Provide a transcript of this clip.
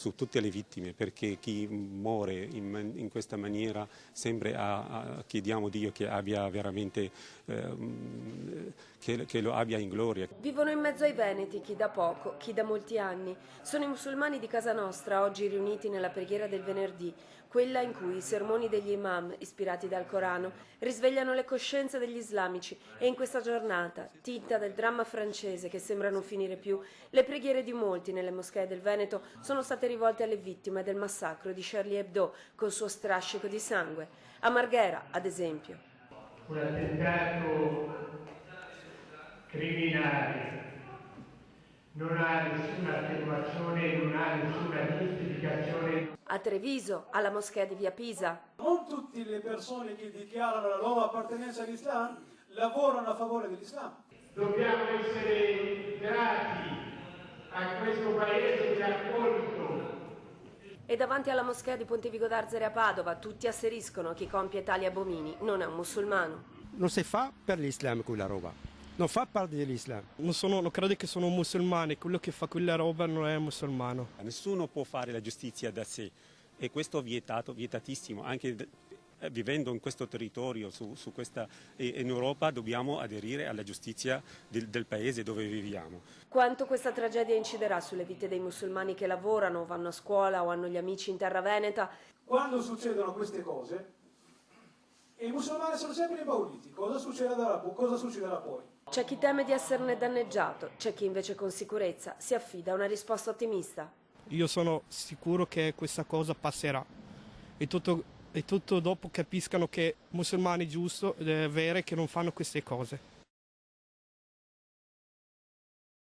su tutte le vittime, perché chi muore in questa maniera sempre chiediamo a Dio che abbia veramente che lo abbia in gloria. Vivono in mezzo ai veneti chi da poco, chi da molti anni. Sono i musulmani di casa nostra oggi riuniti nella preghiera del venerdì, quella in cui i sermoni degli imam, ispirati dal Corano, risvegliano le coscienze degli islamici e in questa giornata, tinta del dramma francese che sembra non finire più, le preghiere di molti nelle moschee del Veneto sono state rivolte alle vittime del massacro di Charlie Hebdo col suo strascico di sangue. A Marghera, ad esempio. Un attentato criminale, non ha nessuna attenuazione, non ha nessuna giustificazione. A Treviso, alla moschea di Via Pisa. Non tutte le persone che dichiarano la loro appartenenza all'Islam lavorano a favore dell'Islam. Dobbiamo essere grati a questo paese che ha accolto. E davanti alla moschea di Pontevico d'Arzere a Padova tutti asseriscono chi compie tali abomini non è un musulmano. Non si fa per l'Islam quella roba, non fa parte dell'Islam. Non credo che sono musulmani, quello che fa quella roba non è musulmano. Nessuno può fare la giustizia da sé e questo è vietatissimo, anche vivendo in questo territorio, in Europa dobbiamo aderire alla giustizia del paese dove viviamo. Quanto questa tragedia inciderà sulle vite dei musulmani che lavorano, vanno a scuola o hanno gli amici in terra veneta? Quando succedono queste cose, i musulmani sono sempre impauriti. Cosa succederà poi? C'è chi teme di esserne danneggiato, c'è chi invece con sicurezza si affida a una risposta ottimista. Io sono sicuro che questa cosa passerà e tutto dopo capiscano che musulmani giusto, vere, che non fanno queste cose.